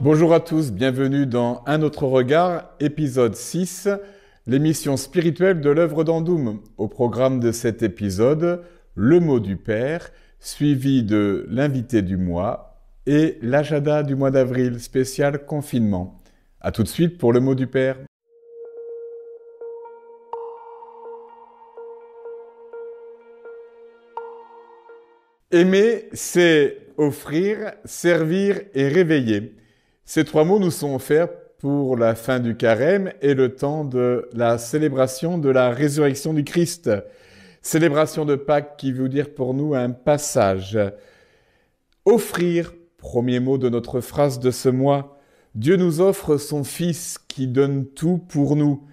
Bonjour à tous, bienvenue dans Un autre regard, épisode 6, l'émission spirituelle de l'œuvre d'Andoum. Au programme de cet épisode, le mot du Père, suivi de l'invité du mois et l'agenda du mois d'avril, spécial confinement. A tout de suite pour le mot du Père. Aimer, c'est offrir, servir et réveiller. Ces trois mots nous sont offerts pour la fin du carême et le temps de la célébration de la résurrection du Christ. Célébration de Pâques qui veut dire pour nous un passage. Offrir, premier mot de notre phrase de ce mois. Dieu nous offre son Fils qui donne tout pour nous.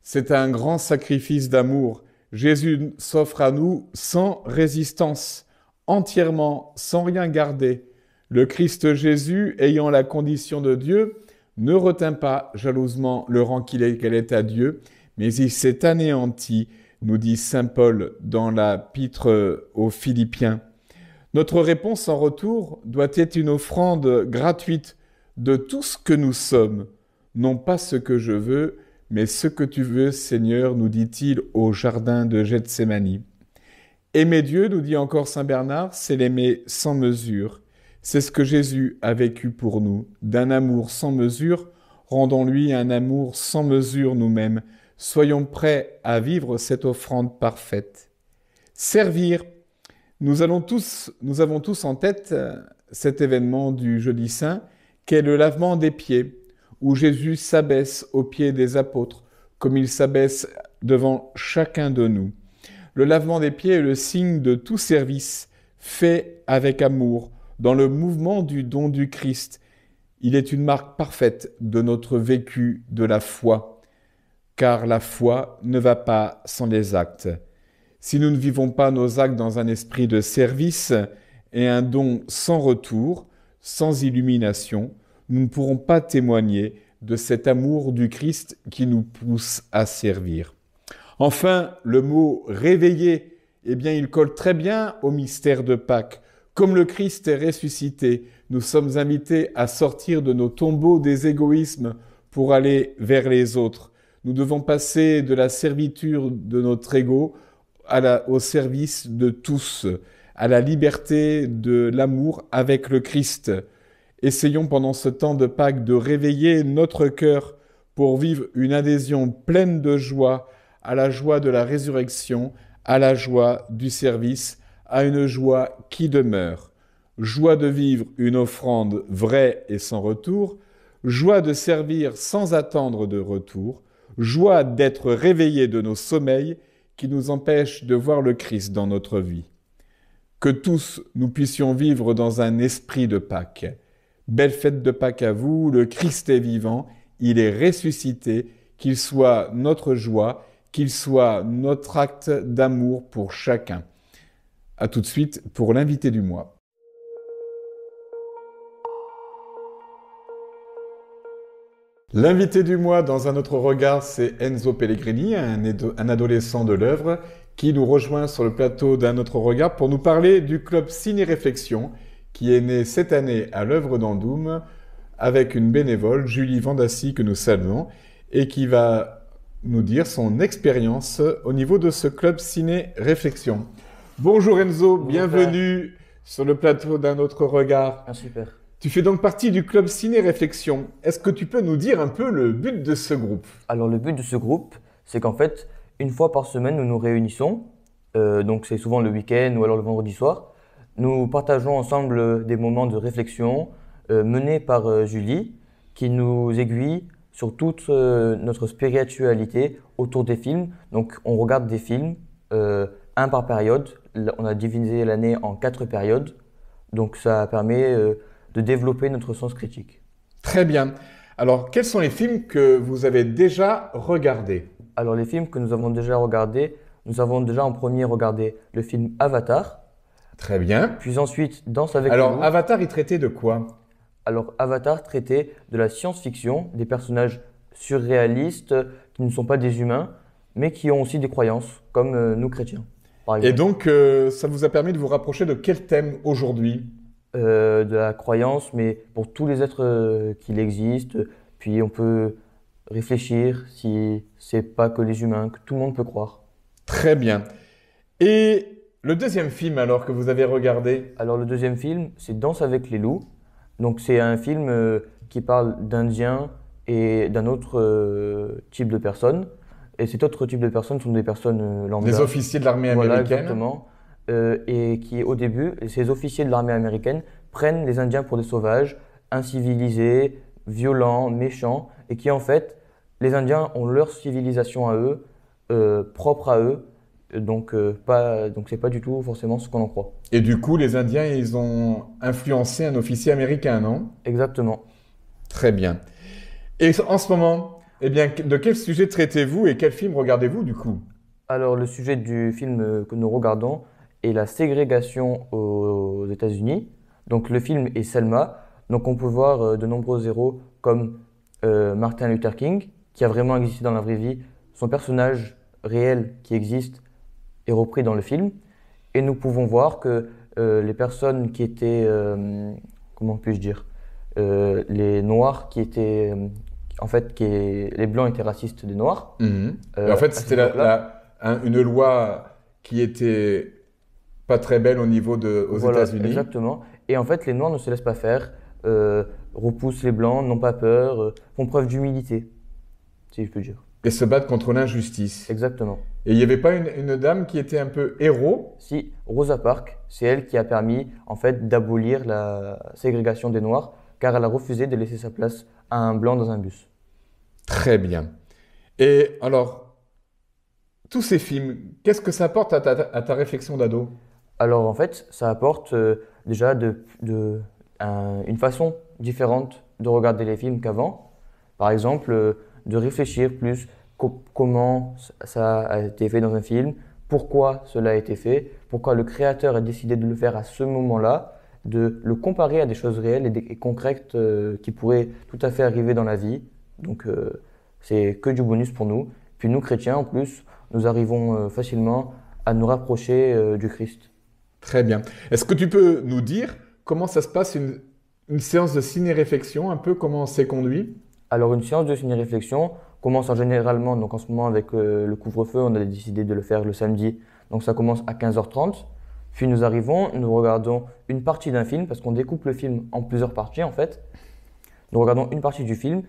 C'est un grand sacrifice d'amour. Jésus s'offre à nous sans résistance, entièrement, sans rien garder. Le Christ Jésus, ayant la condition de Dieu, ne retint pas jalousement le rang qu'elle est à Dieu, mais il s'est anéanti, nous dit saint Paul dans l'épître aux Philippiens. Notre réponse en retour doit être une offrande gratuite de tout ce que nous sommes, non pas ce que je veux, mais ce que tu veux, Seigneur, nous dit-il au jardin de Gethsémani. Aimer Dieu, nous dit encore saint Bernard, c'est l'aimer sans mesure. C'est ce que Jésus a vécu pour nous, d'un amour sans mesure, rendons-lui un amour sans mesure nous-mêmes. Soyons prêts à vivre cette offrande parfaite. Servir. Nous avons tous en tête cet événement du Jeudi Saint, qu'est le lavement des pieds, où Jésus s'abaisse aux pieds des apôtres, comme il s'abaisse devant chacun de nous. Le lavement des pieds est le signe de tout service fait avec amour, dans le mouvement du don du Christ. Il est une marque parfaite de notre vécu de la foi, car la foi ne va pas sans les actes. Si nous ne vivons pas nos actes dans un esprit de service et un don sans retour, sans illumination, nous ne pourrons pas témoigner de cet amour du Christ qui nous pousse à servir. Enfin, le mot « réveiller », il colle très bien au mystère de Pâques. Comme le Christ est ressuscité, nous sommes invités à sortir de nos tombeaux des égoïsmes pour aller vers les autres. Nous devons passer de la servitude de notre ego au service de tous, à la liberté de l'amour avec le Christ. Essayons pendant ce temps de Pâques de réveiller notre cœur pour vivre une adhésion pleine de joie à la joie de la résurrection, à la joie du service, à une joie qui demeure. Joie de vivre une offrande vraie et sans retour, joie de servir sans attendre de retour, joie d'être réveillés de nos sommeils qui nous empêchent de voir le Christ dans notre vie. Que tous nous puissions vivre dans un esprit de Pâques. Belle fête de Pâques à vous, le Christ est vivant, il est ressuscité, qu'il soit notre joie, qu'il soit notre acte d'amour pour chacun. A tout de suite pour l'invité du mois. L'invité du mois dans Un autre regard, c'est Enzo Pellegrini, un adolescent de l'œuvre, qui nous rejoint sur le plateau d'Un autre regard pour nous parler du club Ciné-Réflexion, qui est né cette année à l'œuvre d'Andoum, avec une bénévole, Julie Vandassi, que nous saluons, et qui va nous dire son expérience au niveau de ce club Ciné-Réflexion. Bonjour Enzo, bienvenue sur le plateau d'Un autre regard. Ah, super. Tu fais donc partie du club Ciné-Réflexion. Est-ce que tu peux nous dire un peu le but de ce groupe? Alors le but de ce groupe, c'est qu'en fait, une fois par semaine, nous nous réunissons. Donc c'est souvent le week-end ou alors le vendredi soir. Nous partageons ensemble des moments de réflexion menés par Julie, qui nous aiguille sur toute notre spiritualité autour des films. Donc on regarde des films, un par période. On a divisé l'année en 4 périodes. Donc ça permet de développer notre sens critique. Très bien. Alors, quels sont les films que vous avez déjà regardés? Alors, les films que nous avons déjà regardés, nous avons déjà en premier regardé le film Avatar. Très bien. Puis ensuite, Danse avec Alors, les loups. Avatar, il traitait de quoi? Alors, Avatar traitait de la science-fiction, des personnages surréalistes qui ne sont pas des humains, mais qui ont aussi des croyances, comme nous chrétiens, par exemple. Et donc, ça vous a permis de vous rapprocher de quel thème aujourd'hui? de la croyance, mais pour tous les êtres qu'il existe. Puis on peut réfléchir si c'est pas que les humains, que tout le monde peut croire. Très bien. Et le deuxième film alors que vous avez regardé? Alors le deuxième film, c'est Danse avec les loups. Donc c'est un film qui parle d'Indiens et d'un autre type de personnes. Et cet autre type de personnes sont des personnes lambda. Les officiers de l'armée Voilà, américaine. exactement. Et qui, au début, ces officiers de l'armée américaine prennent les Indiens pour des sauvages, incivilisés, violents, méchants, et qui, en fait, les Indiens ont leur civilisation à eux, propre à eux, donc c'est pas du tout forcément ce qu'on en croit. Et du coup, les Indiens, ils ont influencé un officier américain, non? Exactement. Très bien. Et en ce moment, eh bien, de quel sujet traitez-vous et quel film regardez-vous du coup? Alors, le sujet du film que nous regardons est la ségrégation aux États-Unis. Donc, le film est Selma. Donc, on peut voir de nombreux héros comme Martin Luther King, qui a vraiment existé dans la vraie vie. Son personnage réel qui existe est repris dans le film. Et nous pouvons voir que les personnes qui étaient, comment puis-je dire, les Noirs qui étaient, en fait, les Blancs étaient racistes des Noirs. Mhm. Et en fait, à cette c'était époque-là. une loi qui était pas très belle au niveau aux Voilà, États-Unis. exactement. Et en fait, les Noirs ne se laissent pas faire, repoussent les Blancs, n'ont pas peur, font preuve d'humilité, si je peux dire. Et se battre contre l'injustice. Exactement. Et il n'y avait pas une dame qui était un peu héros? Si Rosa Parks, c'est elle qui a permis en fait d'abolir la ségrégation des Noirs, car elle a refusé de laisser sa place à un Blanc dans un bus. Très bien. Et alors, tous ces films, qu'est-ce que ça apporte à ta réflexion d'ado? Alors en fait, ça apporte déjà une façon différente de regarder les films qu'avant. Par exemple, de réfléchir plus comment ça a été fait dans un film, pourquoi cela a été fait, pourquoi le créateur a décidé de le faire à ce moment-là, de le comparer à des choses réelles et concrètes qui pourraient tout à fait arriver dans la vie. Donc c'est que du bonus pour nous. Puis nous, chrétiens, en plus, nous arrivons facilement à nous rapprocher du Christ. Très bien. Est-ce que tu peux nous dire comment ça se passe une séance de ciné-réflexion, un peu comment c'est conduit? Alors une séance de ciné-réflexion commence généralement, donc en ce moment avec le couvre-feu, on a décidé de le faire le samedi, donc ça commence à 15h30. Puis nous arrivons, nous regardons une partie d'un film, parce qu'on découpe le film en plusieurs parties en fait. Nous regardons une partie du film.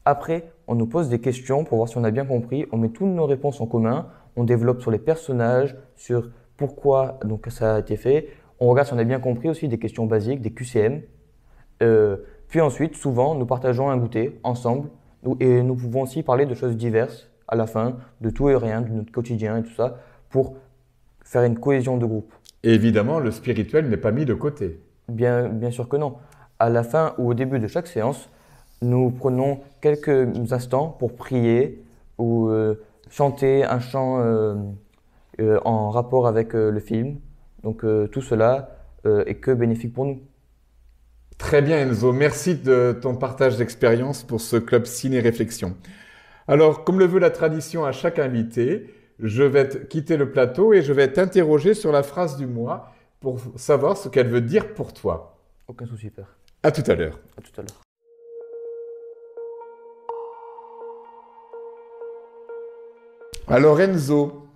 Après, on nous pose des questions pour voir si on a bien compris. On met toutes nos réponses en commun. On développe sur les personnages, sur pourquoi donc, ça a été fait. On regarde si on a bien compris aussi des questions basiques, des QCM. Puis ensuite, souvent, nous partageons un goûter ensemble. Et nous pouvons aussi parler de choses diverses à la fin, de tout et rien, de notre quotidien et tout ça, pour faire une cohésion de groupe. Et évidemment, le spirituel n'est pas mis de côté. Bien sûr que non. À la fin ou au début de chaque séance, nous prenons quelques instants pour prier ou chanter un chant en rapport avec le film. Donc tout cela est que bénéfique pour nous. Très bien Enzo, merci de ton partage d'expérience pour ce club ciné-réflexion. Alors, comme le veut la tradition à chaque invité, je vais quitter le plateau et je vais t'interroger sur la phrase du mois pour savoir ce qu'elle veut dire pour toi. Aucun souci, père. À tout à l'heure. À tout à l'heure. Alors Enzo,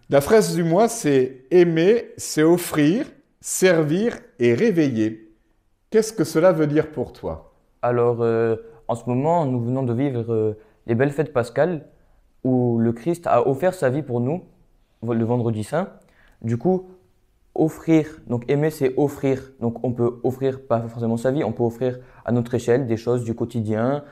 la phrase du mois c'est aimer, c'est offrir, servir et réveiller. Qu'est-ce que cela veut dire pour toi? Alors, en ce moment, nous venons de vivre les belles fêtes pascales où le Christ a offert sa vie pour nous, le vendredi saint. Du coup, offrir, donc aimer, c'est offrir. Donc, on peut offrir pas forcément sa vie, on peut offrir à notre échelle des choses du quotidien.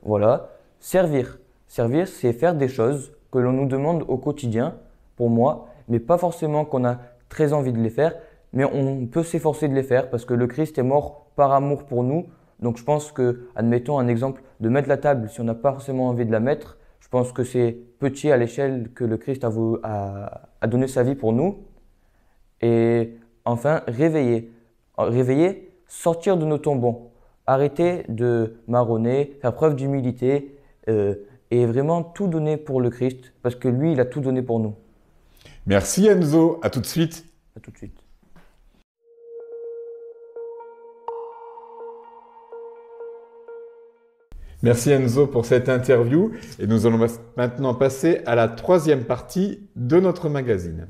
Voilà. Servir. Servir, c'est faire des choses que l'on nous demande au quotidien, pour moi, mais pas forcément qu'on a très envie de les faire, mais on peut s'efforcer de les faire parce que le Christ est mort par amour pour nous. Donc je pense que, admettons un exemple de mettre la table, si on n'a pas forcément envie de la mettre, je pense que c'est petit à l'échelle que le Christ a donné sa vie pour nous. Et enfin, réveiller. Réveiller, sortir de nos tombons. Arrêter de marronner, faire preuve d'humilité et vraiment tout donner pour le Christ parce que lui, il a tout donné pour nous. Merci Enzo, à tout de suite. À tout de suite. Merci Enzo pour cette interview et nous allons maintenant passer à la troisième partie de notre magazine.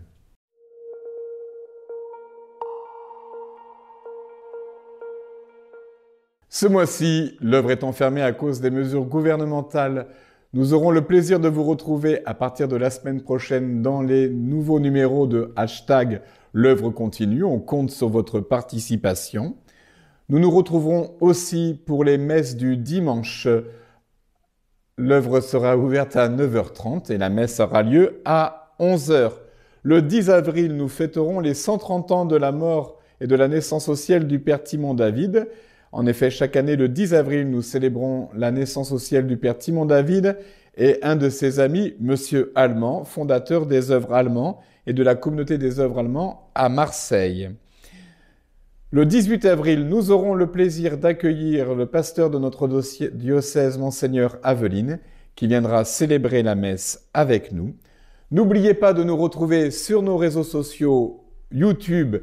Ce mois-ci, l'œuvre étant fermée à cause des mesures gouvernementales, nous aurons le plaisir de vous retrouver à partir de la semaine prochaine dans les nouveaux numéros de hashtag l'œuvre continue. On compte sur votre participation. Nous nous retrouverons aussi pour les messes du dimanche. L'œuvre sera ouverte à 9h30 et la messe aura lieu à 11h. Le 10 avril, nous fêterons les 130 ans de la mort et de la naissance au ciel du Père Timon David. En effet, chaque année, le 10 avril, nous célébrons la naissance au ciel du Père Timon David et un de ses amis, Monsieur Allemand, fondateur des œuvres allemands et de la communauté des œuvres allemands à Marseille. Le 18 avril, nous aurons le plaisir d'accueillir le pasteur de notre diocèse, Monseigneur Aveline, qui viendra célébrer la messe avec nous. N'oubliez pas de nous retrouver sur nos réseaux sociaux YouTube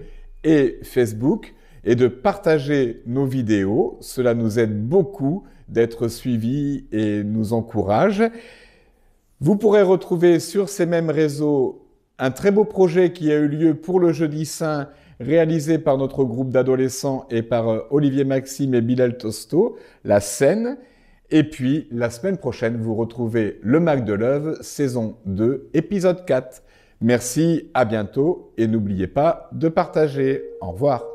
et Facebook et de partager nos vidéos. Cela nous aide beaucoup d'être suivis et nous encourage. Vous pourrez retrouver sur ces mêmes réseaux un très beau projet qui a eu lieu pour le Jeudi Saint, réalisé par notre groupe d'adolescents et par Olivier Maxime et Bilal Tosto, La Scène. Et puis, la semaine prochaine, vous retrouvez le Mag de l'œuvre, saison 2, épisode 4. Merci, à bientôt et n'oubliez pas de partager. Au revoir.